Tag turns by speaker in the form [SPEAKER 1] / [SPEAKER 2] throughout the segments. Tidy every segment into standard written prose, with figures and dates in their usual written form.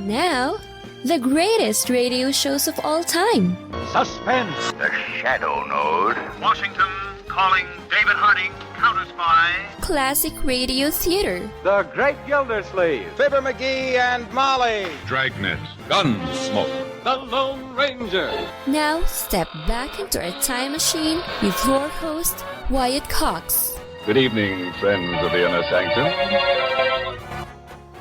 [SPEAKER 1] Now, the greatest radio shows of all time.
[SPEAKER 2] Suspense.
[SPEAKER 3] The Shadow Node.
[SPEAKER 4] Washington calling David Harding, counter-spy.
[SPEAKER 1] Classic radio theater.
[SPEAKER 2] The Great Gildersleeve.
[SPEAKER 5] Fibber McGee and Molly.
[SPEAKER 6] Dragnet. Gunsmoke.
[SPEAKER 2] The Lone Ranger.
[SPEAKER 1] Now, step back into a time machine with your host, Wyatt Cox.
[SPEAKER 6] Good evening, friends of the Inner Sanctum.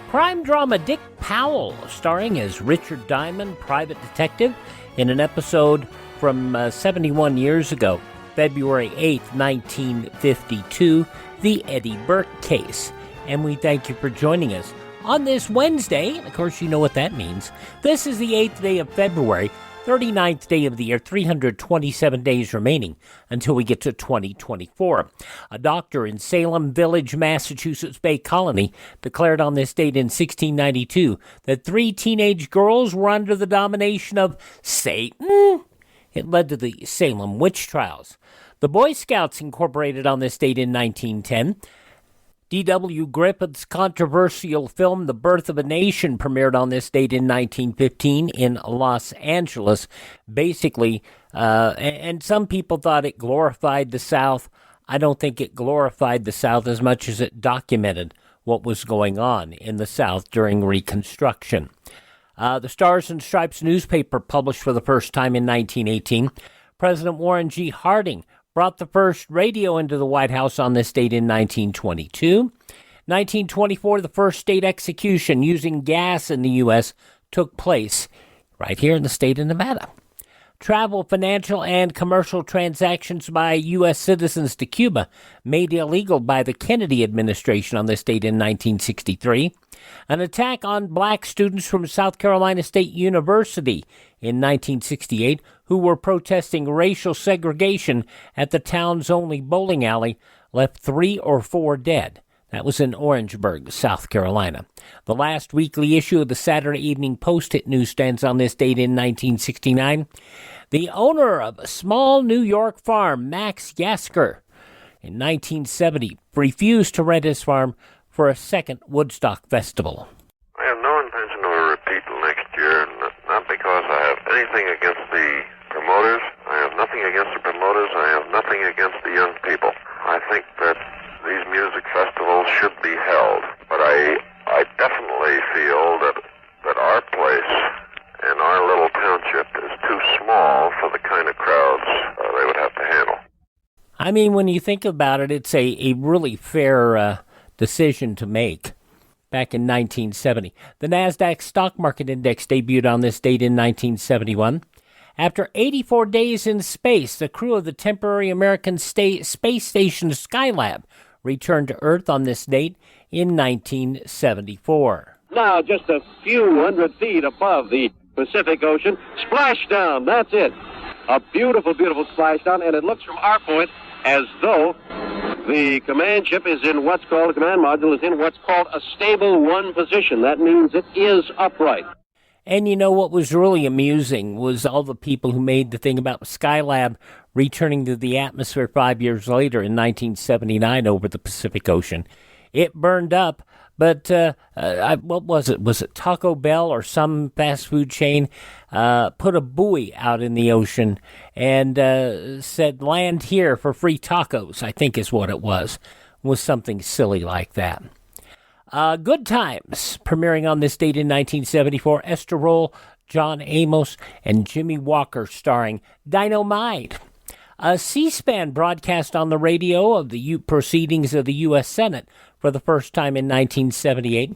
[SPEAKER 7] Crime drama Dick Powell, starring as Richard Diamond, private detective, in an episode from 71 years ago, February 8th, 1952, The Eddie Burke Case. And we thank you for joining us on this Wednesday. Of course, you know what that means. This is the 8th day of February, 39th day of the year, 327 days remaining until we get to 2024. A doctor in Salem Village, Massachusetts Bay Colony declared on this date in 1692 that 3 teenage girls were under the domination of Satan. It led to the Salem witch trials. The Boy Scouts incorporated on this date in 1910. D.W. Griffith's controversial film The Birth of a Nation premiered on this date in 1915 in Los Angeles. Basically, and some people thought it glorified the South. I don't think it glorified the South as much as it documented what was going on in the South during Reconstruction. The Stars and Stripes newspaper published for the first time in 1918. President Warren G. Harding brought the first radio into the White House on this date in 1922. 1924, the first state execution using gas in the U.S. took place right here in the state of Nevada. Travel, financial, and commercial transactions by U.S. citizens to Cuba made illegal by the Kennedy administration on this date in 1963. An attack on black students from South Carolina State University in 1968 who were protesting racial segregation at the town's only bowling alley left 3 or 4 dead. That was in Orangeburg, South Carolina. The last weekly issue of the Saturday Evening Post hit newsstands on this date in 1969. The owner of a small New York farm, Max Yasker, in 1970, refused to rent his farm for a second Woodstock festival.
[SPEAKER 8] I have no intention of a repeat next year, not because I have anything against the promoters. I have nothing against the promoters. I have nothing against the young people. I think that these music festivals should be held, but I definitely feel that our place in our little township is too small for the kind of crowds they would have to handle.
[SPEAKER 7] I mean, when you think about it, it's a really fair decision to make. Back in 1970, the NASDAQ stock market index debuted on this date in 1971. After 84 days in space, the crew of the temporary American space station Skylab returned to Earth on this date in 1974.
[SPEAKER 9] Now, just a few hundred feet above the Pacific Ocean, splashdown, that's it. A beautiful, beautiful splashdown, and it looks from our point as though the command ship is in what's called, the command module is in what's called a stable 1 position. That means it is upright.
[SPEAKER 7] And you know what was really amusing was all the people who made the thing about Skylab returning to the atmosphere 5 years later in 1979 over the Pacific Ocean. It burned up, but what was it? Was it Taco Bell or some fast food chain put a buoy out in the ocean and said, land here for free tacos, I think is what it was something silly like that. Good Times, premiering on this date in 1974, Esther Roll, John Amos, and Jimmy Walker starring Dynamite. A C-SPAN broadcast on the radio of the proceedings of the U.S. Senate for the first time in 1978.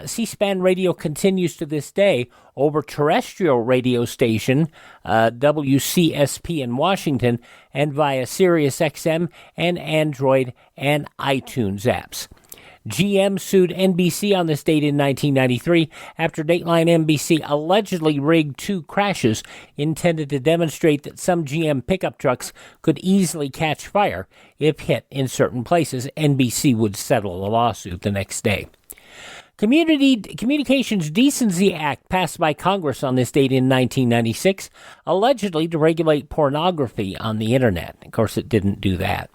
[SPEAKER 7] C-SPAN radio continues to this day over terrestrial radio station WCSP in Washington and via Sirius XM and Android and iTunes apps. GM sued NBC on this date in 1993 after Dateline NBC allegedly rigged 2 crashes intended to demonstrate that some GM pickup trucks could easily catch fire if hit in certain places. NBC would settle the lawsuit the next day. Communications Decency Act passed by Congress on this date in 1996, allegedly to regulate pornography on the Internet. Of course, it didn't do that.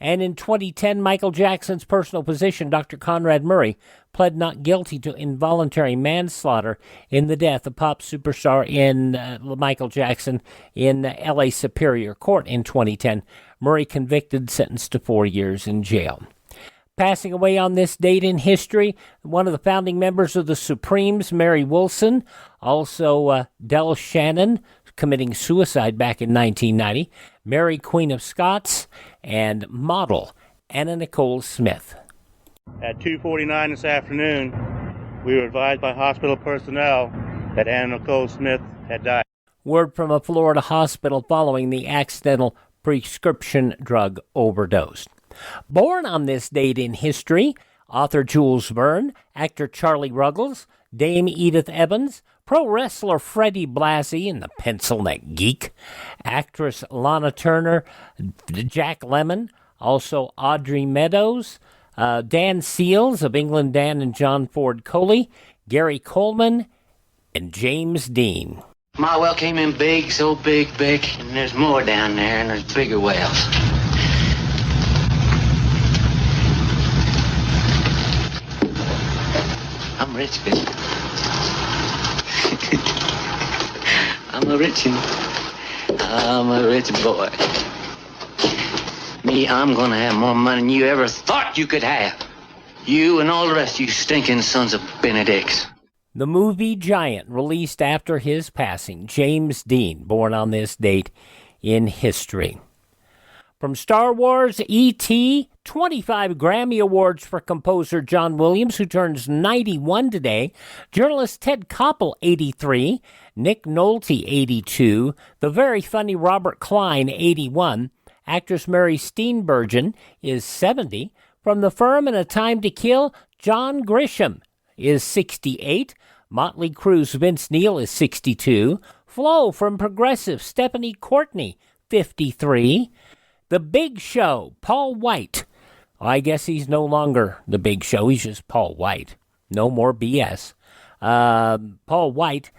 [SPEAKER 7] And in 2010, Michael Jackson's personal physician, Dr. Conrad Murray, pled not guilty to involuntary manslaughter in the death of pop superstar Michael Jackson in L.A. Superior Court in 2010. Murray convicted, sentenced to 4 years in jail. Passing away on this date in history, one of the founding members of the Supremes, Mary Wilson, also Del Shannon, committing suicide back in 1990, Mary Queen of Scots, and model Anna Nicole Smith.
[SPEAKER 10] At 2:49 this afternoon, we were advised by hospital personnel that Anna Nicole Smith had died.
[SPEAKER 7] Word from a Florida hospital following the accidental prescription drug overdose. Born on this date in history, author Jules Verne, actor Charlie Ruggles, Dame Edith Evans, pro wrestler Freddie Blassie and the Pencil Neck Geek, actress Lana Turner, Jack Lemmon, also Audrey Meadows, Dan Seals of England Dan and John Ford Coley, Gary Coleman, and James Dean.
[SPEAKER 11] My well came in big, so big, and there's more down there, and there's bigger wells. I'm rich, bitch. I'm a rich boy. Me, I'm gonna have more money than you ever thought you could have. You and all the rest of you stinking sons of Benedicts.
[SPEAKER 7] The movie giant released after his passing, James Dean, born on this date in history. From Star Wars, E.T., 25 Grammy Awards for composer John Williams, who turns 91 today, journalist Ted Koppel, 83, Nick Nolte, 82, the very funny Robert Klein, 81, actress Mary Steenburgen is 70, from The Firm and A Time to Kill, John Grisham is 68, Motley Crue's Vince Neil is 62, Flo from Progressive, Stephanie Courtney, 53, The Big Show, Paul White. I guess he's no longer The Big Show, he's just Paul White. No more BS. Paul White,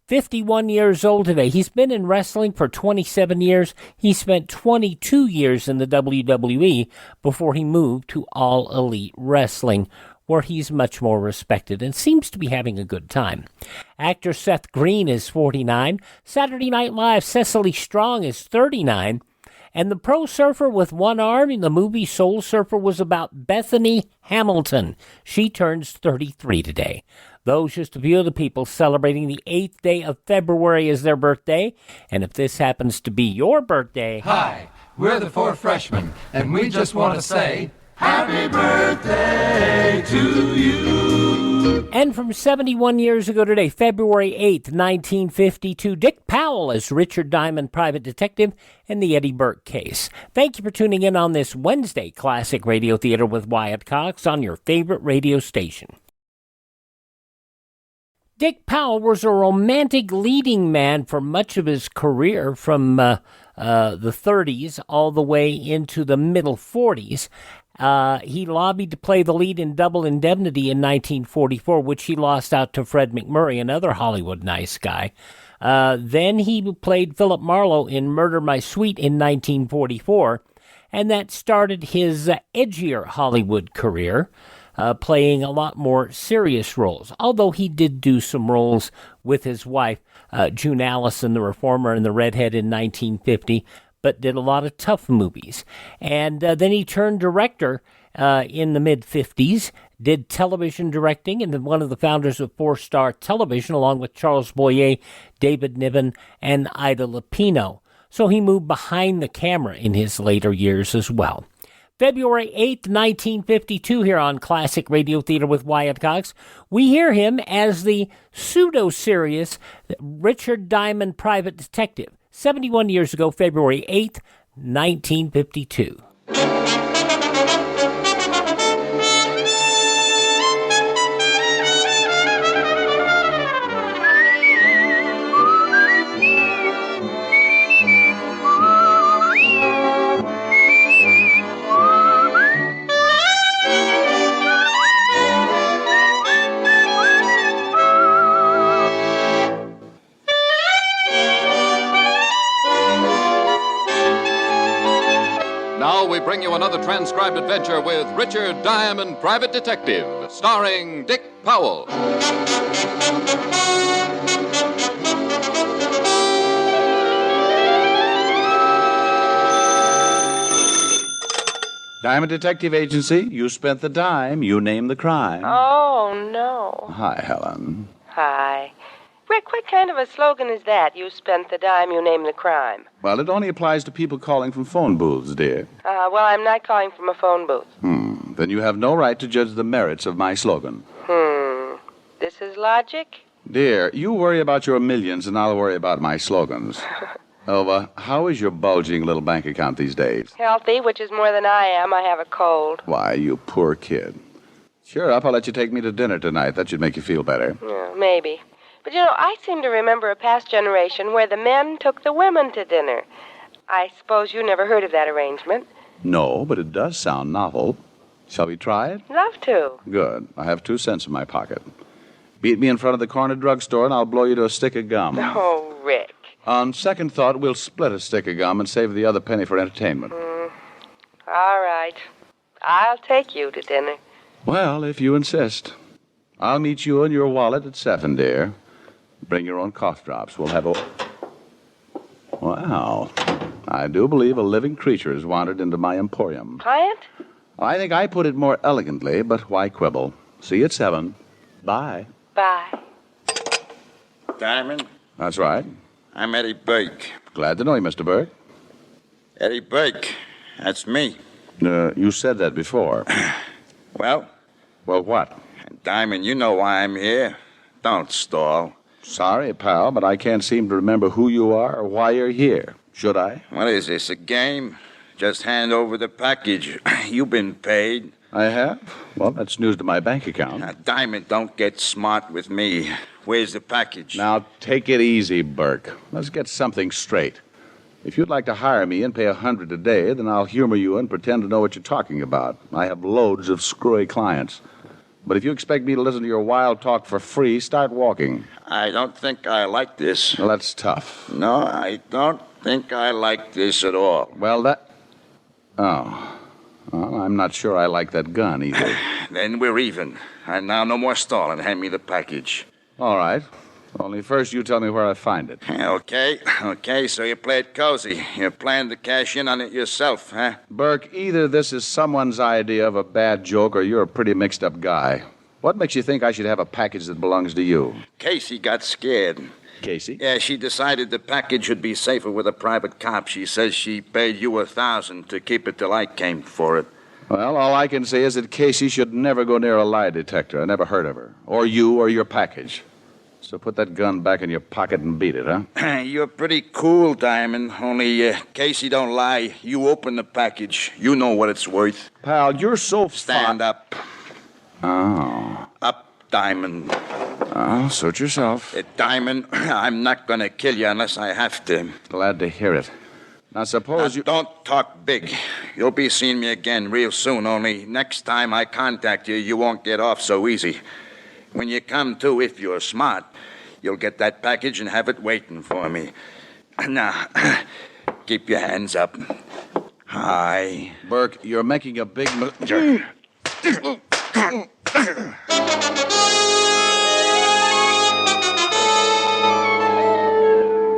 [SPEAKER 7] 51 years old today. He's been in wrestling for 27 years. He spent 22 years in the WWE before he moved to All Elite Wrestling, where he's much more respected and seems to be having a good time. Actor Seth Green is 49. Saturday Night Live Cecily Strong is 39. And the pro surfer with one arm in the movie Soul Surfer was about Bethany Hamilton. She turns 33 today. Those just a few of the people celebrating the 8th day of February as their birthday. And if this happens to be your birthday...
[SPEAKER 12] Hi, we're the 4 freshmen, and we just want to say... Happy birthday to you.
[SPEAKER 7] And from 71 years ago today, February 8th, 1952, Dick Powell as Richard Diamond, private detective in the Eddie Burke Case. Thank you for tuning in on this Wednesday Classic Radio Theater with Wyatt Cox on your favorite radio station. Dick Powell was a romantic leading man for much of his career from the 30s all the way into the middle 40s. He lobbied to play the lead in Double Indemnity in 1944, which he lost out to Fred McMurray, another Hollywood nice guy. Then he played Philip Marlowe in Murder My Sweet in 1944, and that started his edgier Hollywood career, playing a lot more serious roles, although he did do some roles with his wife, June Allison, the Reformer and the Redhead in 1950, but did a lot of tough movies. And then he turned director in the mid-50s, did television directing, and one of the founders of 4-Star Television, along with Charles Boyer, David Niven, and Ida Lupino. So he moved behind the camera in his later years as well. February 8th, 1952, here on Classic Radio Theater with Wyatt Cox, we hear him as the pseudo-serious Richard Diamond private detective. 71 years ago, February 8th, 1952.
[SPEAKER 6] Now we bring you another transcribed adventure with Richard Diamond, Private Detective, starring Dick Powell.
[SPEAKER 13] Diamond Detective Agency, you spent the dime, you name the crime.
[SPEAKER 14] Oh, no.
[SPEAKER 13] Hi, Helen.
[SPEAKER 14] Hi. Rick, what kind of a slogan is that? You spent the dime, you name the crime.
[SPEAKER 13] Well, it only applies to people calling from phone booths, dear.
[SPEAKER 14] Well, I'm not calling from a phone booth.
[SPEAKER 13] Then you have no right to judge the merits of my slogan.
[SPEAKER 14] This is logic?
[SPEAKER 13] Dear, you worry about your millions and I'll worry about my slogans. How is your bulging little bank account these days?
[SPEAKER 14] Healthy, which is more than I am. I have a cold.
[SPEAKER 13] Why, you poor kid. Cheer up, I'll let you take me to dinner tonight. That should make you feel better.
[SPEAKER 14] Yeah, maybe. But, I seem to remember a past generation where the men took the women to dinner. I suppose you never heard of that arrangement.
[SPEAKER 13] No, but it does sound novel. Shall we try it?
[SPEAKER 14] Love to.
[SPEAKER 13] Good. I have 2 cents in my pocket. Beat me in front of the corner drugstore and I'll blow you to a stick of gum.
[SPEAKER 14] Oh, Rick.
[SPEAKER 13] On second thought, we'll split a stick of gum and save the other penny for entertainment.
[SPEAKER 14] All right. I'll take you to dinner.
[SPEAKER 13] Well, if you insist. I'll meet you and your wallet at 7, dear. Bring your own cough drops. We'll have a... Wow. I do believe a living creature has wandered into my emporium.
[SPEAKER 14] Client?
[SPEAKER 13] I think I put it more elegantly, but why quibble? See you at 7. Bye.
[SPEAKER 14] Bye.
[SPEAKER 15] Diamond?
[SPEAKER 13] That's right.
[SPEAKER 15] I'm Eddie Burke.
[SPEAKER 13] Glad to know you, Mr. Burke.
[SPEAKER 15] Eddie Burke. That's me.
[SPEAKER 13] You said that before.
[SPEAKER 15] Well?
[SPEAKER 13] Well, what?
[SPEAKER 15] Diamond, you know why I'm here. Don't stall.
[SPEAKER 13] Sorry, pal, but I can't seem to remember who you are or why you're here. Should I?
[SPEAKER 15] What is this, a game? Just hand over the package. You've been paid.
[SPEAKER 13] I have? Well, that's news to my bank account.
[SPEAKER 15] Now, Diamond, don't get smart with me. Where's the package?
[SPEAKER 13] Now, take it easy, Burke. Let's get something straight. If you'd like to hire me and pay $100 a day, then I'll humor you and pretend to know what you're talking about. I have loads of screwy clients. But if you expect me to listen to your wild talk for free, start walking.
[SPEAKER 15] I don't think I like this.
[SPEAKER 13] Well, that's tough.
[SPEAKER 15] No, I don't think I like this at all.
[SPEAKER 13] Well, Oh. Well, I'm not sure I like that gun either.
[SPEAKER 15] Then we're even. And now no more stalling. Hand me the package.
[SPEAKER 13] All right. Only first you tell me where I find it.
[SPEAKER 15] Okay, so you play it cozy. You plan to cash in on it yourself, huh?
[SPEAKER 13] Burke, either this is someone's idea of a bad joke or you're a pretty mixed-up guy. What makes you think I should have a package that belongs to you?
[SPEAKER 15] Casey got scared.
[SPEAKER 13] Casey?
[SPEAKER 15] Yeah, she decided the package would be safer with a private cop. She says she paid you $1,000 to keep it till I came for it.
[SPEAKER 13] Well, all I can say is that Casey should never go near a lie detector. I never heard of her. Or you or your package. So put that gun back in your pocket and beat it, huh?
[SPEAKER 15] You're pretty cool, Diamond. Only Casey don't lie. You open the package. You know what it's worth.
[SPEAKER 13] Pal, you're so...
[SPEAKER 15] Stand up.
[SPEAKER 13] Oh.
[SPEAKER 15] Up, Diamond.
[SPEAKER 13] Oh, suit yourself.
[SPEAKER 15] Diamond, I'm not going to kill you unless I have to.
[SPEAKER 13] Glad to hear it. Now, suppose you...
[SPEAKER 15] Don't talk big. You'll be seeing me again real soon, only next time I contact you, you won't get off so easy. When you come to, if you're smart, you'll get that package and have it waiting for me. Now, keep your hands up. Hi.
[SPEAKER 13] Burke, you're making a big...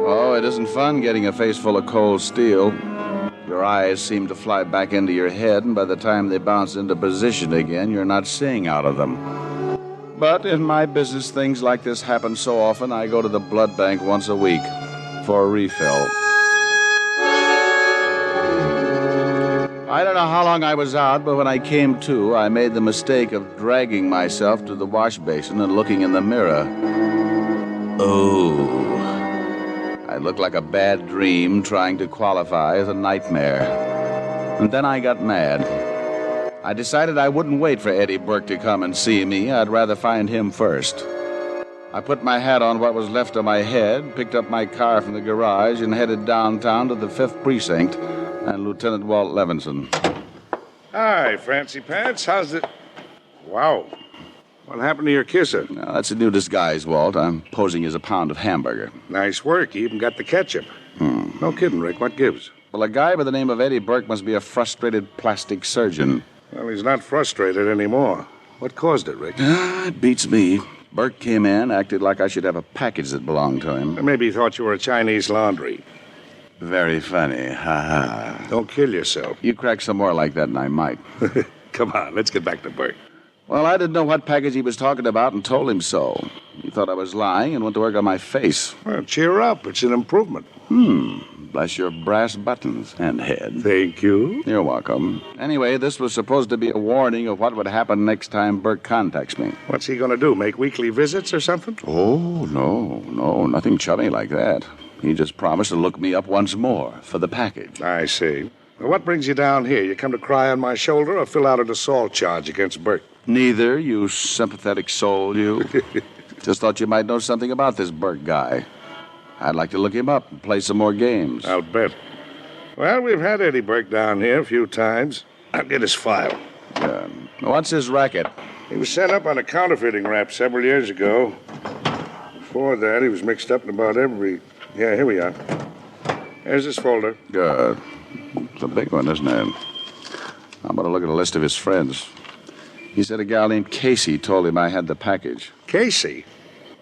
[SPEAKER 13] Oh, it isn't fun getting a face full of cold steel. Your eyes seem to fly back into your head, and by the time they bounce into position again, you're not seeing out of them. But in my business, things like this happen so often, I go to the blood bank once a week for a refill. I don't know how long I was out, but when I came to, I made the mistake of dragging myself to the wash basin and looking in the mirror. Oh. I looked like a bad dream trying to qualify as a nightmare. And then I got mad. I decided I wouldn't wait for Eddie Burke to come and see me. I'd rather find him first. I put my hat on what was left of my head, picked up my car from the garage, and headed downtown to the 5th Precinct and Lieutenant Walt Levinson.
[SPEAKER 16] Hi, Fancy Pants. How's it? Wow. What happened to your kisser?
[SPEAKER 13] Now, that's a new disguise, Walt. I'm posing as a pound of hamburger.
[SPEAKER 16] Nice work. You even got the ketchup. No kidding, Rick. What gives?
[SPEAKER 13] Well, a guy by the name of Eddie Burke must be a frustrated plastic surgeon.
[SPEAKER 16] Well, he's not frustrated anymore. What caused it, Rick?
[SPEAKER 13] It beats me. Burke came in, acted like I should have a package that belonged to him.
[SPEAKER 16] Maybe he thought you were a Chinese laundry.
[SPEAKER 13] Very funny. Ha ha.
[SPEAKER 16] Don't kill yourself.
[SPEAKER 13] You crack some more like that and I might.
[SPEAKER 16] Come on, let's get back to Burke.
[SPEAKER 13] Well, I didn't know what package he was talking about and told him so. He thought I was lying and went to work on my face.
[SPEAKER 16] Well, cheer up. It's an improvement.
[SPEAKER 13] Bless your brass buttons and head.
[SPEAKER 16] Thank you.
[SPEAKER 13] You're welcome. Anyway, this was supposed to be a warning of what would happen next time Burke contacts me.
[SPEAKER 16] What's he going to do, make weekly visits or something?
[SPEAKER 13] Oh, no, nothing chummy like that. He just promised to look me up once more for the package.
[SPEAKER 16] I see. Well, what brings you down here? You come to cry on my shoulder or fill out an assault charge against Burke?
[SPEAKER 13] Neither, you sympathetic soul, you. Just thought you might know something about this Burke guy. I'd like to look him up and play some more games.
[SPEAKER 16] I'll bet. Well, we've had Eddie Burke down here a few times. I'll get his file.
[SPEAKER 13] What's his racket?
[SPEAKER 16] He was sent up on a counterfeiting rap several years ago. Before that, he was mixed up in about every... Yeah, here we are. Here's his folder.
[SPEAKER 13] Good. It's a big one, isn't it? I'm going to look at a list of his friends. He said a gal named Casey told him I had the package.
[SPEAKER 16] Casey?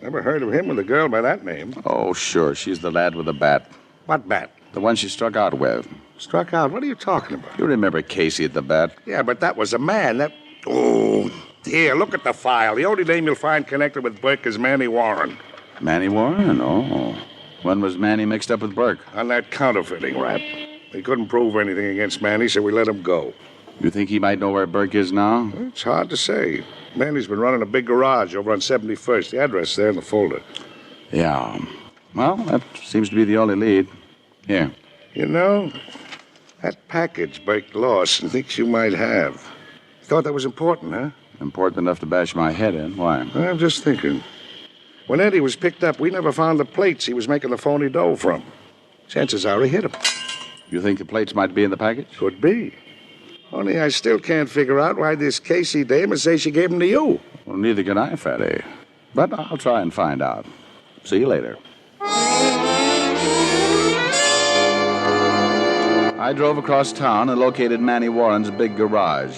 [SPEAKER 16] Never heard of him with a girl by that name.
[SPEAKER 13] Oh, sure. She's the lad with the bat.
[SPEAKER 16] What bat?
[SPEAKER 13] The one she struck out with.
[SPEAKER 16] Struck out? What are you talking about?
[SPEAKER 13] You remember Casey at the bat?
[SPEAKER 16] Yeah, but that was a man. Oh, here, look at the file. The only name you'll find connected with Burke is Manny Warren.
[SPEAKER 13] Manny Warren? Oh. When was Manny mixed up with Burke?
[SPEAKER 16] On that counterfeiting rap. They couldn't prove anything against Manny, so we let him go.
[SPEAKER 13] You think he might know where Burke is now?
[SPEAKER 16] It's hard to say. Manny's been running a big garage over on 71st. The address there in the folder.
[SPEAKER 13] Yeah. Well, that seems to be the only lead. Here.
[SPEAKER 16] You know, that package Burke lost and thinks you might have. You thought that was important, huh?
[SPEAKER 13] Important enough to bash my head in. Why?
[SPEAKER 16] I'm just thinking. When Eddie was picked up, we never found the plates he was making the phony dough from. Chances are he hit him.
[SPEAKER 13] You think the plates might be in the package?
[SPEAKER 16] Could be. Only I still can't figure out why this Casey dame would say she gave them to you.
[SPEAKER 13] Well, neither can I, Fatty. But I'll try and find out. See you later. I drove across town and located Manny Warren's big garage.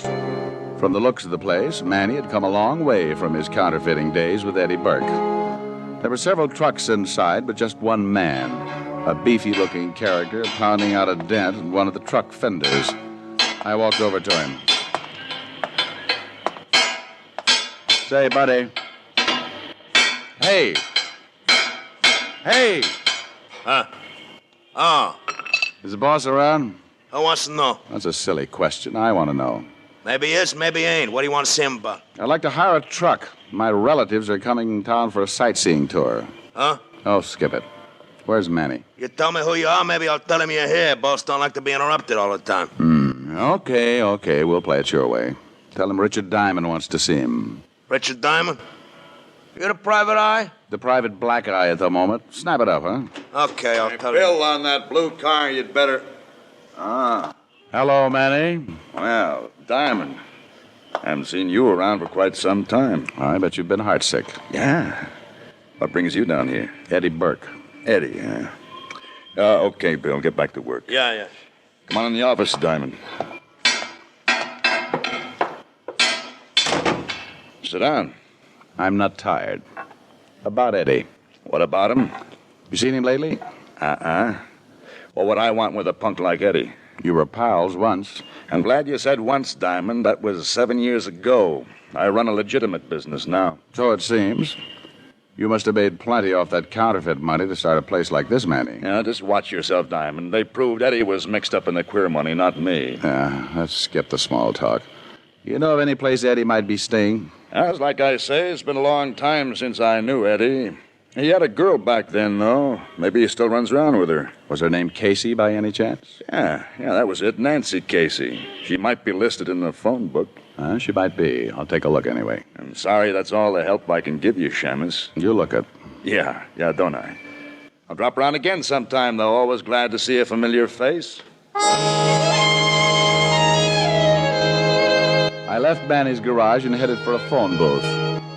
[SPEAKER 13] From the looks of the place, Manny had come a long way from his counterfeiting days with Eddie Burke. There were several trucks inside, but just one man, a beefy-looking character pounding out a dent in one of the truck fenders. I walked over to him. Say, buddy. Hey. Hey.
[SPEAKER 17] Huh? Oh.
[SPEAKER 13] Is the boss around?
[SPEAKER 17] Who wants to know?
[SPEAKER 13] That's a silly question. I want to know.
[SPEAKER 17] Maybe he is, maybe he ain't. What do you want to see him about?
[SPEAKER 13] I'd like to hire a truck. My relatives are coming in town for a sightseeing tour.
[SPEAKER 17] Huh?
[SPEAKER 13] Oh, skip it. Where's Manny?
[SPEAKER 17] You tell me who you are, maybe I'll tell him you're here. Boss don't like to be interrupted all the time.
[SPEAKER 13] Okay. We'll play it your way. Tell him Richard Diamond wants to see him.
[SPEAKER 17] Richard Diamond? You're the private eye?
[SPEAKER 13] The private black eye at the moment. Snap it up, huh?
[SPEAKER 17] Okay, I'll tell
[SPEAKER 15] Bill
[SPEAKER 17] you.
[SPEAKER 15] on that blue car, you'd better...
[SPEAKER 13] Hello, Manny.
[SPEAKER 15] Well, Diamond. Haven't seen you around for quite some time.
[SPEAKER 13] I bet you've been heartsick.
[SPEAKER 15] Yeah. What brings you down here?
[SPEAKER 13] Eddie Burke.
[SPEAKER 15] Eddie, yeah. Okay, Bill, get back to work.
[SPEAKER 17] Yeah.
[SPEAKER 15] Come on in the office, Diamond. Sit down.
[SPEAKER 13] I'm not tired. About Eddie.
[SPEAKER 15] What about him?
[SPEAKER 13] You seen him lately?
[SPEAKER 15] Well, what I want with a punk like Eddie.
[SPEAKER 13] You were pals once.
[SPEAKER 15] I'm glad you said once, Diamond. That was 7 years ago. I run a legitimate business now.
[SPEAKER 13] So it seems. You must have made plenty off that counterfeit money to start a place like this, Manny.
[SPEAKER 15] Yeah, just watch yourself, Diamond. They proved Eddie was mixed up in the queer money, not me.
[SPEAKER 13] Yeah, let's skip the small talk. You know of any place Eddie might be staying?
[SPEAKER 15] As like I say, it's been a long time since I knew Eddie. He had a girl back then, though. Maybe he still runs around with her.
[SPEAKER 13] Was her name Casey by any chance?
[SPEAKER 15] Yeah, that was it. Nancy Casey. She might be listed in the phone book.
[SPEAKER 13] She might be. I'll take a look anyway.
[SPEAKER 15] I'm sorry that's all the help I can give you, Shamus.
[SPEAKER 13] You look it.
[SPEAKER 15] Yeah, don't I? I'll drop around again sometime, though. Always glad to see a familiar face.
[SPEAKER 13] I left Manny's garage and headed for a phone booth.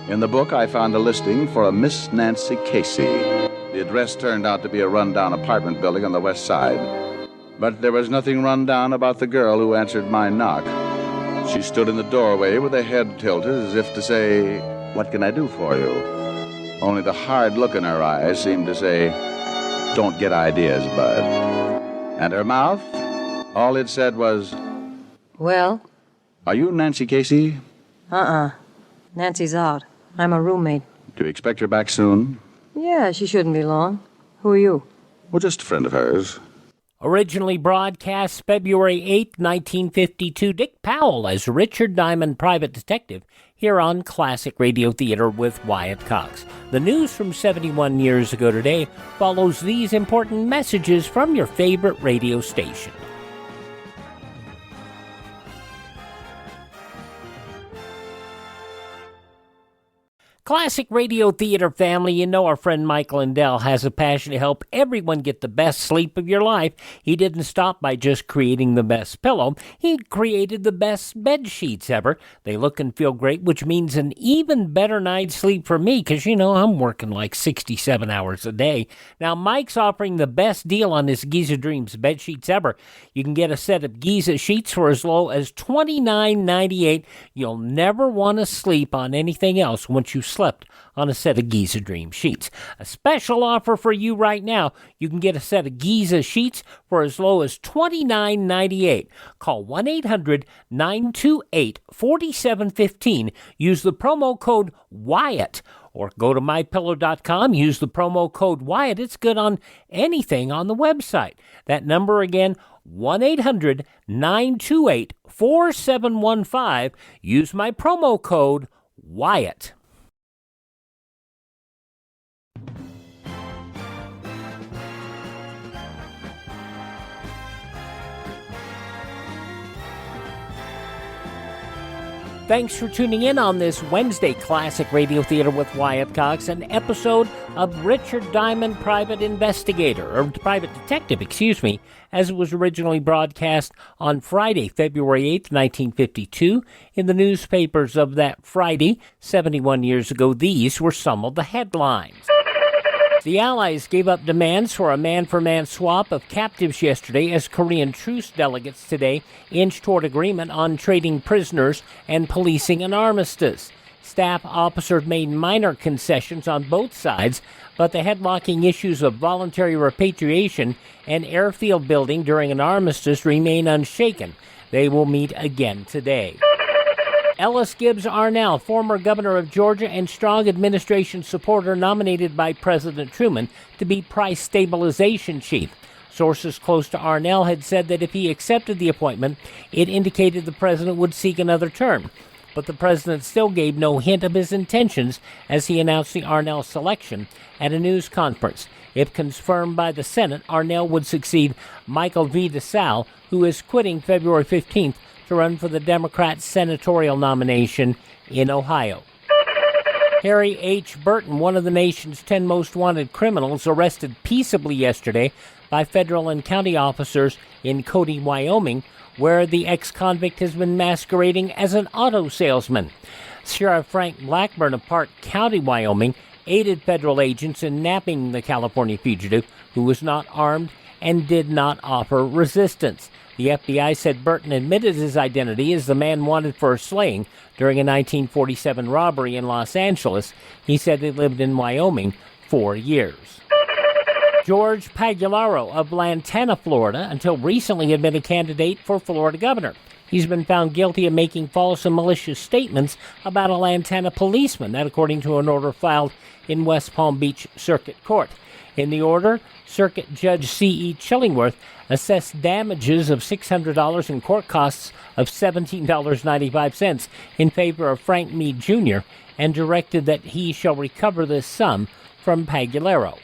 [SPEAKER 13] In the book, I found a listing for a Miss Nancy Casey. The address turned out to be a rundown apartment building on the west side. But there was nothing run down about the girl who answered my knock. She stood in the doorway with her head tilted as if to say, "What can I do for you?" Only the hard look in her eyes seemed to say, "Don't get ideas, bud." And her mouth, all it said was,
[SPEAKER 18] "Well?"
[SPEAKER 13] "Are you Nancy Casey?"
[SPEAKER 18] Nancy's out. I'm a roommate.
[SPEAKER 13] Do you expect her back soon?
[SPEAKER 18] Yeah, she shouldn't be long. Who are you?
[SPEAKER 13] Well, just a friend of hers.
[SPEAKER 7] Originally broadcast February 8, 1952, Dick Powell as Richard Diamond, Private Detective, here on Classic Radio Theater with Wyatt Cox. The news from 71 years ago today follows these important messages from your favorite radio station. Classic Radio Theater family, you know our friend Mike Lindell has a passion to help everyone get the best sleep of your life. He didn't stop by just creating the best pillow. He created the best bed sheets ever. They look and feel great, which means an even better night's sleep for me because, I'm working like 67 hours a day. Now, Mike's offering the best deal on his Giza Dreams bed sheets ever. You can get a set of Giza sheets for as low as $29.98. You'll never want to sleep on anything else once you slept on a set of Giza Dream sheets. A special offer for you right now. You can get a set of Giza sheets for as low as $29.98. Call 1-800-928-4715. Use the promo code Wyatt. Or go to mypillow.com, use the promo code Wyatt. It's good on anything on the website. That number again, 1-800-928-4715. Use my promo code Wyatt. Thanks for tuning in on this Wednesday Classic Radio Theater with Wyatt Cox, an episode of Richard Diamond, Private Detective, as it was originally broadcast on Friday, February 8th, 1952. In the newspapers of that Friday, 71 years ago, these were some of the headlines. The Allies gave up demands for a man-for-man swap of captives yesterday as Korean truce delegates today inch toward agreement on trading prisoners and policing an armistice. Staff officers made minor concessions on both sides, but the headlocking issues of voluntary repatriation and airfield building during an armistice remain unshaken. They will meet again today. Ellis Gibbs Arnell, former governor of Georgia and strong administration supporter nominated by President Truman to be price stabilization chief. Sources close to Arnell had said that if he accepted the appointment, it indicated the president would seek another term. But the president still gave no hint of his intentions as he announced the Arnell selection at a news conference. If confirmed by the Senate, Arnell would succeed Michael V. DeSalle, who is quitting February 15th to run for the Democrat senatorial nomination in Ohio. Harry H. Burton, one of the nation's 10 most wanted criminals, arrested peaceably yesterday by federal and county officers in Cody, Wyoming, where the ex-convict has been masquerading as an auto salesman. Sheriff Frank Blackburn of Park County, Wyoming, aided federal agents in nabbing the California fugitive, who was not armed and did not offer resistance. The FBI said Burton admitted his identity as the man wanted for a slaying during a 1947 robbery in Los Angeles. He said he lived in Wyoming 4 years. George Pagliaro of Lantana, Florida, until recently had been a candidate for Florida governor. He's been found guilty of making false and malicious statements about a Lantana policeman, that according to an order filed in West Palm Beach Circuit Court. In the order, Circuit Judge C.E. Chillingworth assessed damages of $600 and court costs of $17.95 in favor of Frank Meade Jr. and directed that he shall recover this sum from Pagliaro.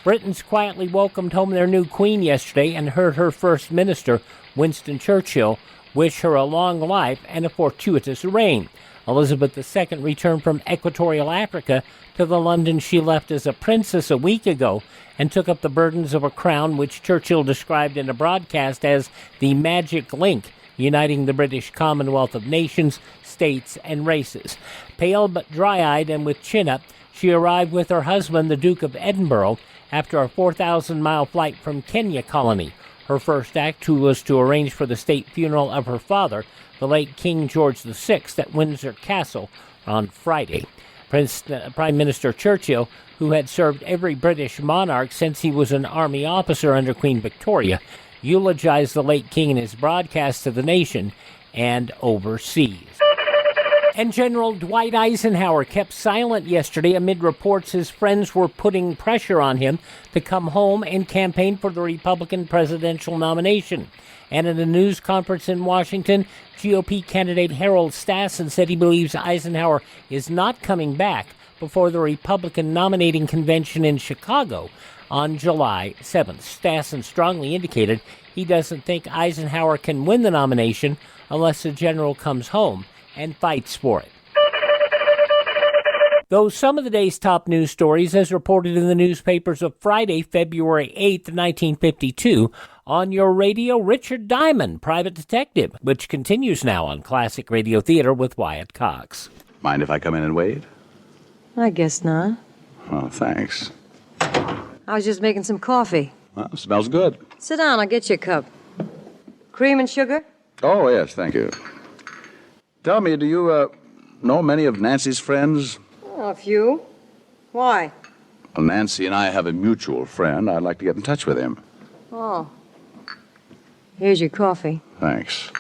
[SPEAKER 7] Britons quietly welcomed home their new queen yesterday and heard her first minister, Winston Churchill, wish her a long life and a fortuitous reign. Elizabeth II returned from Equatorial Africa to the London she left as a princess a week ago and took up the burdens of a crown which Churchill described in a broadcast as the magic link uniting the British Commonwealth of nations, states, and races. Pale but dry-eyed and with chin up, she arrived with her husband, the Duke of Edinburgh, after a 4,000-mile flight from Kenya colony. Her first act was to arrange for the state funeral of her father, the late King George VI, at Windsor Castle on Friday. Prime Minister Churchill, who had served every British monarch since he was an army officer under Queen Victoria, eulogized the late king in his broadcast to the nation and overseas. And General Dwight Eisenhower kept silent yesterday amid reports his friends were putting pressure on him to come home and campaign for the Republican presidential nomination. And at a news conference in Washington, GOP candidate Harold Stassen said he believes Eisenhower is not coming back before the Republican nominating convention in Chicago on July 7th. Stassen strongly indicated he doesn't think Eisenhower can win the nomination unless the general comes home and fights for it. Those some of the day's top news stories as reported in the newspapers of Friday, February 8th, 1952, on your radio, Richard Diamond, Private Detective, which continues now on Classic Radio Theater with Wyatt Cox.
[SPEAKER 13] Mind if I come in and wait?
[SPEAKER 18] I guess not.
[SPEAKER 13] Oh, thanks.
[SPEAKER 18] I was just making some coffee.
[SPEAKER 13] Well, smells good.
[SPEAKER 18] Sit down, I'll get you a cup. Cream and sugar?
[SPEAKER 13] Oh, yes, thank you. Tell me, do you, know many of Nancy's friends?
[SPEAKER 18] Oh, a few. Why?
[SPEAKER 13] Well, Nancy and I have a mutual friend. I'd like to get in touch with him.
[SPEAKER 18] Oh. Here's your coffee.
[SPEAKER 13] Thanks.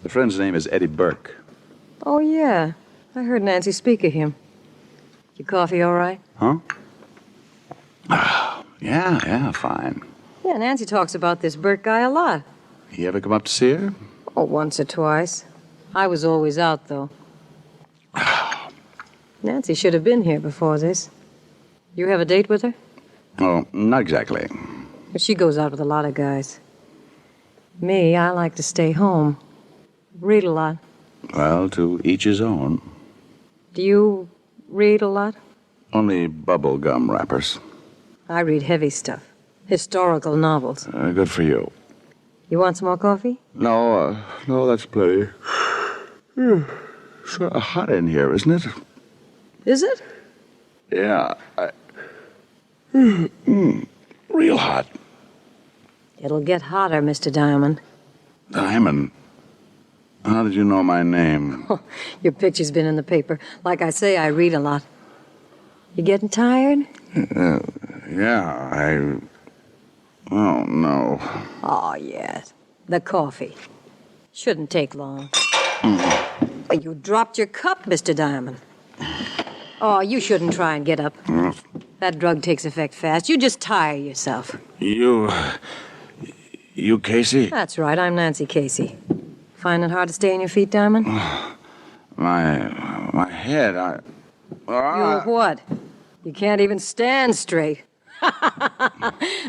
[SPEAKER 13] The friend's name is Eddie Burke.
[SPEAKER 18] Oh, yeah. I heard Nancy speak of him. Your coffee all right?
[SPEAKER 13] Huh? Yeah, fine.
[SPEAKER 18] Yeah, Nancy talks about this Burke guy a lot.
[SPEAKER 13] He ever come up to see her?
[SPEAKER 18] Oh, once or twice. I was always out, though. Nancy should have been here before this. You have a date with her?
[SPEAKER 13] Oh, not exactly.
[SPEAKER 18] But she goes out with a lot of guys. Me, I like to stay home. Read a lot.
[SPEAKER 13] Well, to each his own.
[SPEAKER 18] Do you read a lot?
[SPEAKER 13] Only bubble gum wrappers.
[SPEAKER 18] I read heavy stuff. Historical novels.
[SPEAKER 13] Good for you.
[SPEAKER 18] You want some more coffee?
[SPEAKER 13] No, that's plenty. Sort of hot in here, isn't it?
[SPEAKER 18] Is it?
[SPEAKER 13] Yeah. Real hot.
[SPEAKER 18] It'll get hotter, Mr. Diamond.
[SPEAKER 13] Diamond? How did you know my name?
[SPEAKER 18] Oh, your picture's been in the paper. Like I say, I read a lot. You getting tired?
[SPEAKER 13] Yeah, Oh, no.
[SPEAKER 18] Oh, yes. The coffee. Shouldn't take long. You dropped your cup, Mr. Diamond. Oh, you shouldn't try and get up. That drug takes effect fast. You just tire yourself.
[SPEAKER 13] You Casey?
[SPEAKER 18] That's right, I'm Nancy Casey. Find it hard to stay on your feet, Diamond?
[SPEAKER 13] My head,
[SPEAKER 18] You what? You can't even stand straight.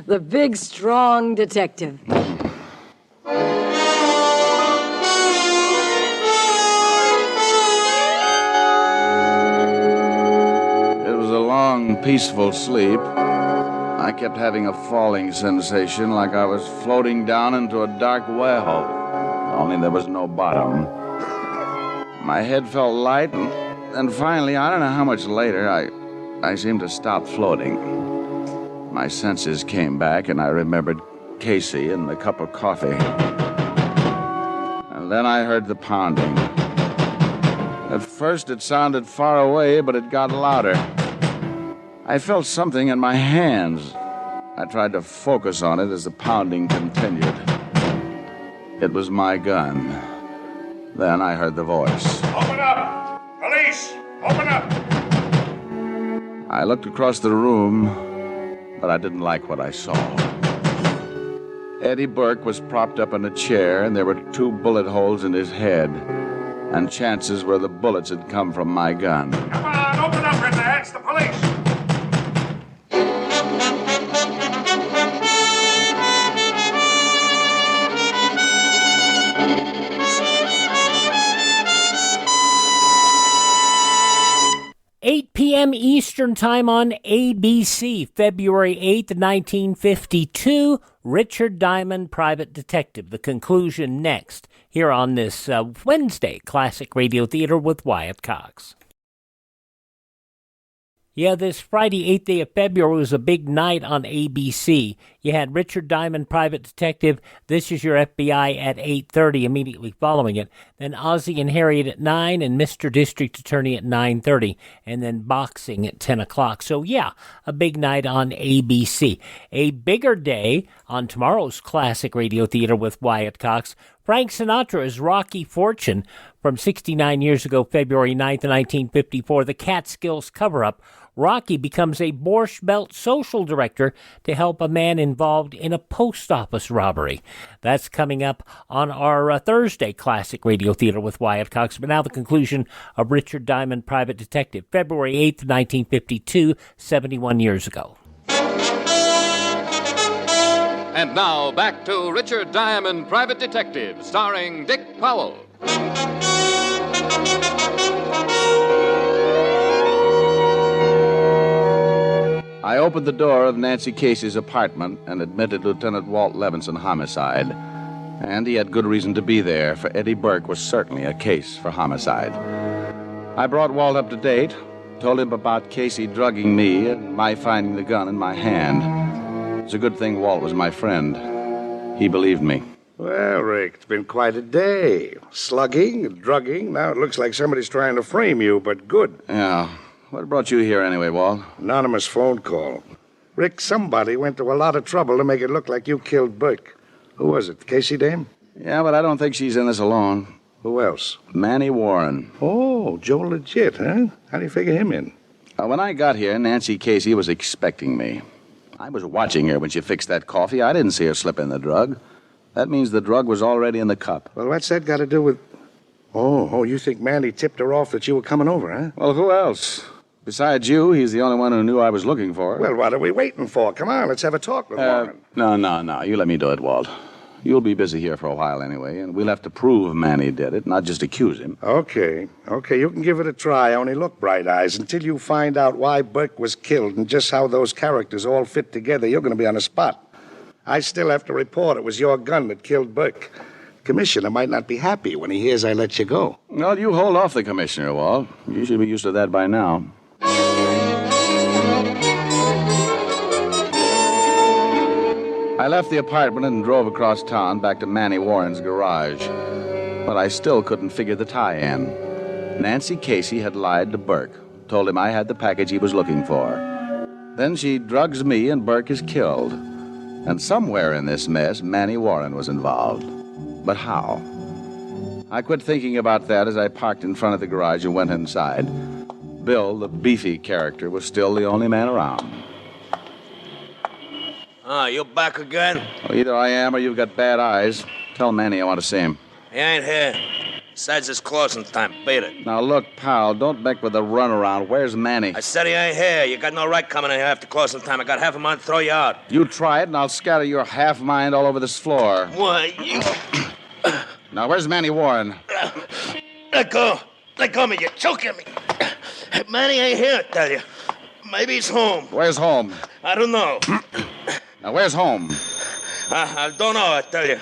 [SPEAKER 18] The big, strong detective.
[SPEAKER 13] It was a long, peaceful sleep. I kept having a falling sensation like I was floating down into a dark well, only there was no bottom. My head felt light, and finally, I don't know how much later, I seemed to stop floating. My senses came back, and I remembered Casey and the cup of coffee. And then I heard the pounding. At first, it sounded far away, but it got louder. I felt something in my hands. I tried to focus on it as the pounding continued. It was my gun. Then I heard the voice.
[SPEAKER 16] Open up! Police! Open up!
[SPEAKER 13] I looked across the room, but I didn't like what I saw. Eddie Burke was propped up in a chair, and there were 2 bullet holes in his head. And chances were the bullets had come from my gun.
[SPEAKER 16] Come on, open up, Redneck. It's the police.
[SPEAKER 7] 8 p.m. Eastern Time on ABC, February 8th, 1952. Richard Diamond, Private Detective. The conclusion next, here on this Wednesday, Classic Radio Theater with Wyatt Cox. Yeah, this Friday, 8th day of February was a big night on ABC. You had Richard Diamond, Private Detective, This Is Your FBI at 8:30, immediately following it. Then Ozzie and Harriet at 9 and Mr. District Attorney at 9:30. And then boxing at 10 o'clock. So, yeah, a big night on ABC. A bigger day on tomorrow's Classic Radio Theater with Wyatt Cox. Frank Sinatra's Rocky Fortune from 69 years ago, February 9th, 1954, the Catskills cover-up. Rocky becomes a Borscht Belt social director to help a man involved in a post office robbery. That's coming up on our Thursday Classic Radio Theater with Wyatt Cox. But now the conclusion of Richard Diamond, Private Detective, February 8th, 1952, 71 years ago.
[SPEAKER 6] And now back to Richard Diamond, Private Detective, starring Dick Powell.
[SPEAKER 13] I opened the door of Nancy Casey's apartment and admitted Lieutenant Walt Levinson homicide. And he had good reason to be there, for Eddie Burke was certainly a case for homicide. I brought Walt up to date, told him about Casey drugging me and my finding the gun in my hand. It's a good thing Walt was my friend. He believed me.
[SPEAKER 16] Well, Rick, it's been quite a day. Slugging, drugging. Now it looks like somebody's trying to frame you, but good.
[SPEAKER 13] Yeah. What brought you here anyway, Walt?
[SPEAKER 16] Anonymous phone call. Rick, somebody went to a lot of trouble to make it look like you killed Burke. Who was it, the Casey dame?
[SPEAKER 13] Yeah, but I don't think she's in this alone.
[SPEAKER 16] Who else?
[SPEAKER 13] Manny Warren.
[SPEAKER 16] Oh, Joe Legit, huh? How do you figure him in?
[SPEAKER 13] When I got here, Nancy Casey was expecting me. I was watching her when she fixed that coffee. I didn't see her slip in the drug. That means the drug was already in the cup.
[SPEAKER 16] Well, what's that got to do with... Oh, you think Manny tipped her off that you were coming over, huh?
[SPEAKER 13] Well, who else? Besides you, he's the only one who knew I was looking for her.
[SPEAKER 16] Well, what are we waiting for? Come on, let's have a talk with Warren.
[SPEAKER 13] No. You let me do it, Walt. You'll be busy here for a while anyway, and we'll have to prove Manny did it, not just accuse him.
[SPEAKER 16] Okay, you can give it a try. Only look, Bright Eyes, until you find out why Burke was killed and just how those characters all fit together, you're going to be on the spot. I still have to report it was your gun that killed Burke. Commissioner might not be happy when he hears I let you go.
[SPEAKER 13] Well, you hold off the commissioner, Walt. You should be used to that by now. I left the apartment and drove across town back to Manny Warren's garage. But I still couldn't figure the tie-in. Nancy Casey had lied to Burke, told him I had the package he was looking for. Then she drugs me and Burke is killed. And somewhere in this mess, Manny Warren was involved. But how? I quit thinking about that as I parked in front of the garage and went inside. Bill, the beefy character, was still the only man around.
[SPEAKER 17] You back again?
[SPEAKER 13] Well, either I am or you've got bad eyes. Tell Manny I want to see him.
[SPEAKER 17] He ain't here. Besides, it's closing time. Beat it.
[SPEAKER 13] Now, look, pal, don't make with the runaround. Where's Manny?
[SPEAKER 17] I said he ain't here. You got no right coming in here after closing time. I got half a mind to throw you out.
[SPEAKER 13] You try it, and I'll scatter your half-mind all over this floor.
[SPEAKER 17] Why, you...
[SPEAKER 13] Now, where's Manny Warren?
[SPEAKER 17] Let go. Let go of me. You're choking me. Manny ain't here, I tell you. Maybe he's home.
[SPEAKER 13] Where's home?
[SPEAKER 17] I don't know.
[SPEAKER 13] Now, where's home?
[SPEAKER 17] I don't know, I tell you.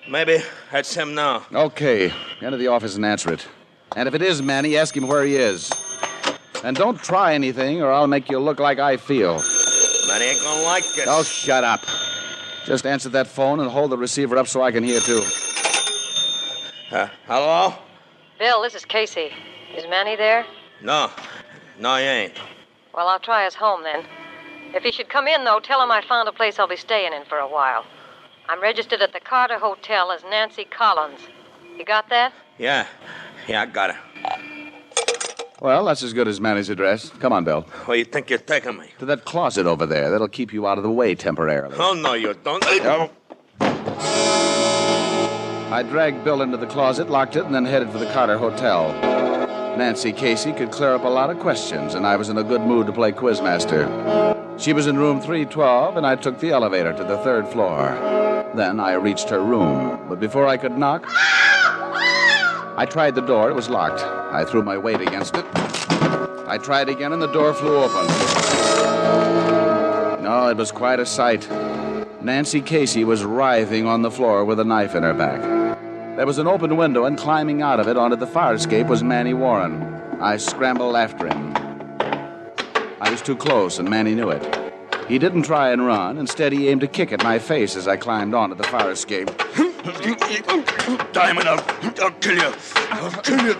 [SPEAKER 17] Maybe that's him now.
[SPEAKER 13] Okay. Enter the office and answer it. And if it is Manny, ask him where he is. And don't try anything, or I'll make you look like I feel.
[SPEAKER 17] Manny ain't gonna like it.
[SPEAKER 13] Oh, shut up. Just answer that phone and hold the receiver up so I can hear, too.
[SPEAKER 17] Hello?
[SPEAKER 18] Bill, this is Casey. Is Manny there?
[SPEAKER 17] No, he ain't.
[SPEAKER 18] Well, I'll try his home then. If he should come in, though, tell him I found a place I'll be staying in for a while. I'm registered at the Carter Hotel as Nancy Collins. You got that?
[SPEAKER 17] Yeah, I got it.
[SPEAKER 13] Well, that's as good as Manny's address. Come on, Bill.
[SPEAKER 17] Where you think you're taking me?
[SPEAKER 13] To that closet over there. That'll keep you out of the way temporarily.
[SPEAKER 17] Oh, no, you don't.
[SPEAKER 13] Oh. I dragged Bill into the closet, locked it, and then headed for the Carter Hotel. Nancy Casey could clear up a lot of questions, and I was in a good mood to play quizmaster. She was in room 312, and I took the elevator to the third floor. Then I reached her room, but before I could knock, I tried the door. It was locked. I threw my weight against it. I tried again, and the door flew open. No, it was quite a sight. Nancy Casey was writhing on the floor with a knife in her back. There was an open window, and climbing out of it onto the fire escape was Manny Warren. I scrambled after him. I was too close, and Manny knew it. He didn't try and run. Instead, he aimed a kick at my face as I climbed onto the fire escape.
[SPEAKER 17] Diamond, I'll kill you. I'll kill you.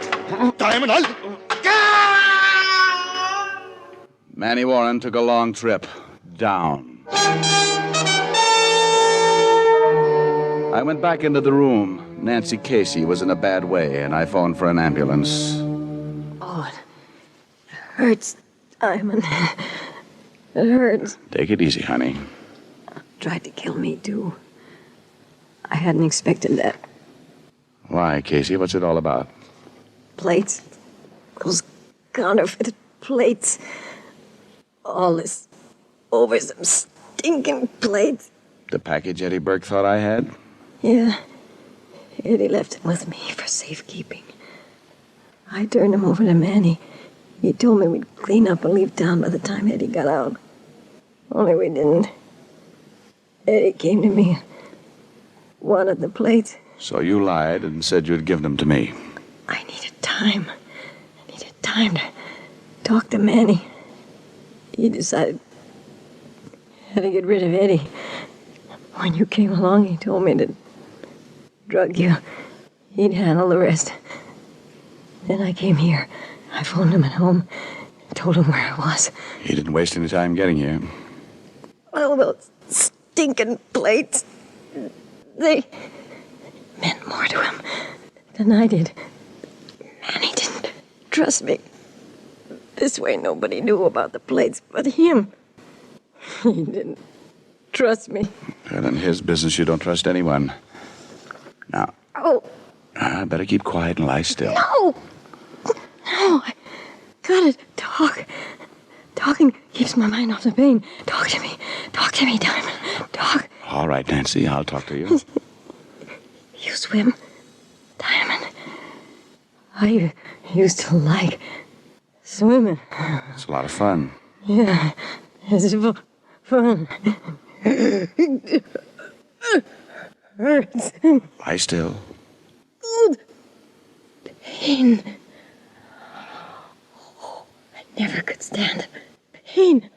[SPEAKER 17] Diamond, I'll...
[SPEAKER 13] Manny Warren took a long trip down. I went back into the room. Nancy Casey was in a bad way, and I phoned for an ambulance.
[SPEAKER 18] Oh, it hurts, Diamond. It hurts.
[SPEAKER 13] Take it easy, honey.
[SPEAKER 18] Tried to kill me, too. I hadn't expected that.
[SPEAKER 13] Why, Casey? What's it all about?
[SPEAKER 18] Plates. Those counterfeit plates. All this over some stinking plates.
[SPEAKER 13] The package Eddie Burke thought I had?
[SPEAKER 18] Yeah. Eddie left it with me for safekeeping. I turned him over to Manny. He told me we'd clean up and leave town by the time Eddie got out. Only we didn't. Eddie came to me and wanted the plates.
[SPEAKER 13] So you lied and said you'd given them to me.
[SPEAKER 18] I needed time. I needed time to talk to Manny. He decided how to get rid of Eddie. When you came along, he told me to drug you. He'd handle the rest. Then I came here. I phoned him at home and told him where I was.
[SPEAKER 13] He didn't waste any time getting here.
[SPEAKER 18] Oh, those stinking plates. They meant more to him than I did. Manny didn't trust me. This way nobody knew about the plates but him. He didn't trust me.
[SPEAKER 13] Well, in his business, you don't trust anyone. Now, I better keep quiet and lie still.
[SPEAKER 18] No! No, I gotta talk. Talking keeps my mind off the pain. Talk to me. Talk to me, Diamond. Talk.
[SPEAKER 13] All right, Nancy, I'll talk to you.
[SPEAKER 18] You swim, Diamond. I used to like swimming.
[SPEAKER 13] It's a lot of fun.
[SPEAKER 18] Yeah, it's fun. Hurts.
[SPEAKER 13] Lie still.
[SPEAKER 18] Pain. I never could stand pain.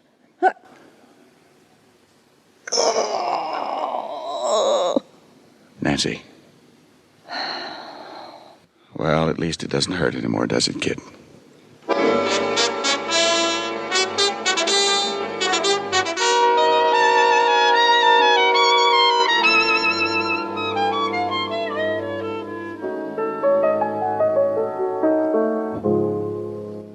[SPEAKER 13] Nancy. Well, at least it doesn't hurt anymore, does it, kid?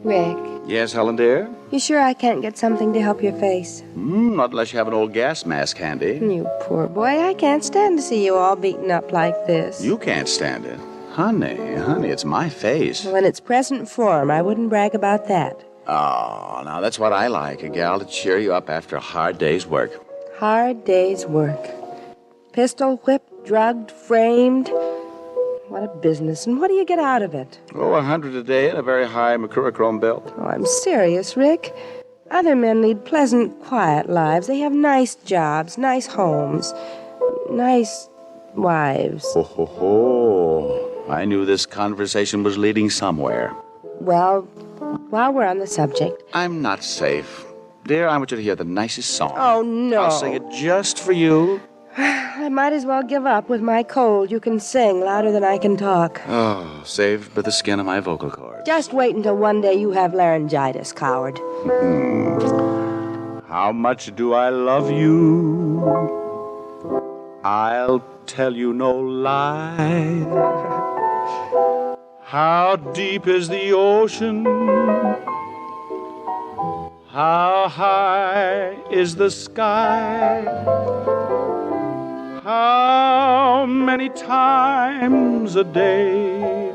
[SPEAKER 14] Rick,
[SPEAKER 13] Yes, Helen, dear?
[SPEAKER 14] you sure I can't get something to help your face?
[SPEAKER 13] Not unless you have an old gas mask handy.
[SPEAKER 14] You poor boy, I can't stand to see you all beaten up like this.
[SPEAKER 13] You can't stand it. Honey, it's my face.
[SPEAKER 14] When it's present form, I wouldn't brag about that.
[SPEAKER 13] Oh, now that's what I like, a gal to cheer you up after a hard day's work.
[SPEAKER 14] Hard day's work. Pistol whipped, drugged, framed. What a business. And what do you get out of it?
[SPEAKER 13] Oh, 100 a day and a very high mercurochrome belt.
[SPEAKER 14] Oh, I'm serious, Rick. Other men lead pleasant, quiet lives. They have nice jobs, nice homes, nice wives.
[SPEAKER 13] Oh. I knew this conversation was leading somewhere.
[SPEAKER 14] Well, while we're on the subject...
[SPEAKER 13] I'm not safe. Dear, I want you to hear the nicest song.
[SPEAKER 14] Oh, no.
[SPEAKER 13] I'll sing it just for you.
[SPEAKER 14] I might as well give up. With my cold, you can sing louder than I can talk.
[SPEAKER 13] Oh, saved by the skin of my vocal cord.
[SPEAKER 14] Just wait until one day you have laryngitis, coward.
[SPEAKER 13] How much do I love you? I'll tell you no lie. How deep is the ocean? How high is the sky? How many times a day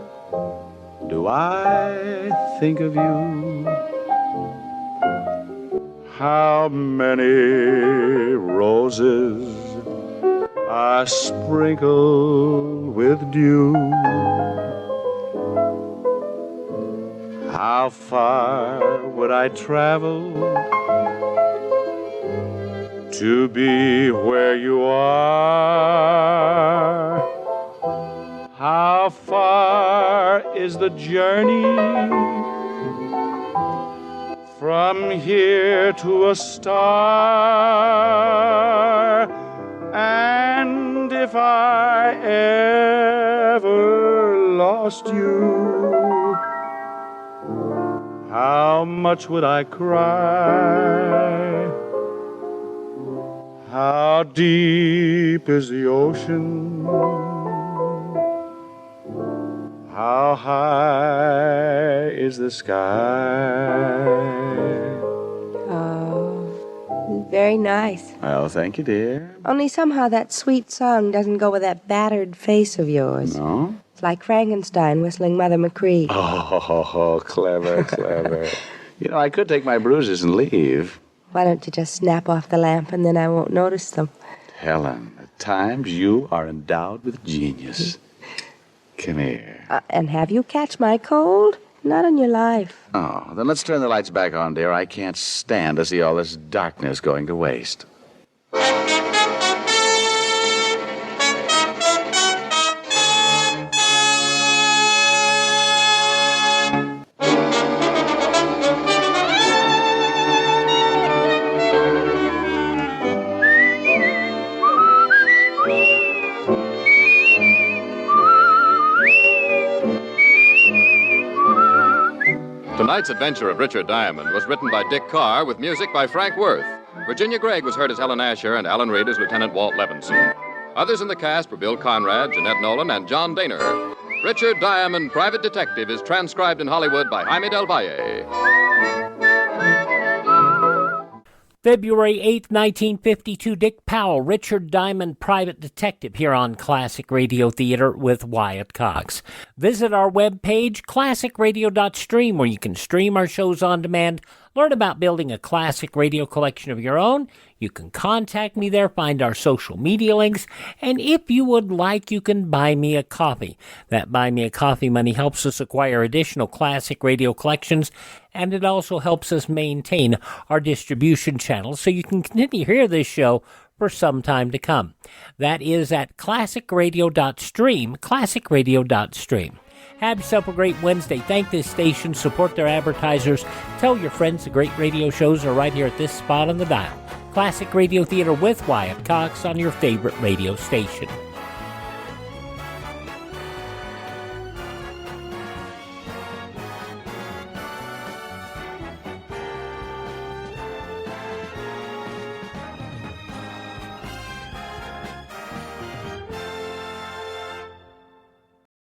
[SPEAKER 13] do I think of you? How many roses are sprinkled with dew? How far would I travel to be where you are? How far is the journey from
[SPEAKER 10] from here to a star. And if I ever lost you, how much would I cry? How deep is the ocean? How high is the sky?
[SPEAKER 14] Oh, very nice.
[SPEAKER 13] Well, thank you, dear.
[SPEAKER 14] Only somehow that sweet song doesn't go with that battered face of yours.
[SPEAKER 13] No?
[SPEAKER 14] It's like Frankenstein whistling Mother McCree.
[SPEAKER 13] Oh, clever, clever. You know, I could take my bruises and leave.
[SPEAKER 14] Why don't you just snap off the lamp and then I won't notice them?
[SPEAKER 13] Helen, at times you are endowed with genius. Come here.
[SPEAKER 14] And have you catch my cold? Not in your life.
[SPEAKER 13] Oh, then let's turn the lights back on, dear. I can't stand to see all this darkness going to waste.
[SPEAKER 6] Tonight's adventure of Richard Diamond was written by Dick Carr with music by Frank Worth. Virginia Gregg was heard as Helen Asher and Alan Reed as Lieutenant Walt Levinson. Others in the cast were Bill Conrad, Jeanette Nolan, and John Daner. Richard Diamond, Private Detective, is transcribed in Hollywood by Jaime Del Valle.
[SPEAKER 7] February 8, 1952, Dick Powell, Richard Diamond, Private Detective, here on Classic Radio Theater with Wyatt Cox. Visit our webpage, classicradio.stream, where you can stream our shows on demand, learn about building a classic radio collection of your own. You can contact me there, find our social media links, and if you would like, you can buy me a coffee. That buy me a coffee money helps us acquire additional classic radio collections, and it also helps us maintain our distribution channels so you can continue to hear this show for some time to come. That is at classicradio.stream, classicradio.stream. Have yourself a great Wednesday. Thank this station, support their advertisers, tell your friends the great radio shows are right here at this spot on the dial. Classic Radio Theater with Wyatt Cox on your favorite radio station.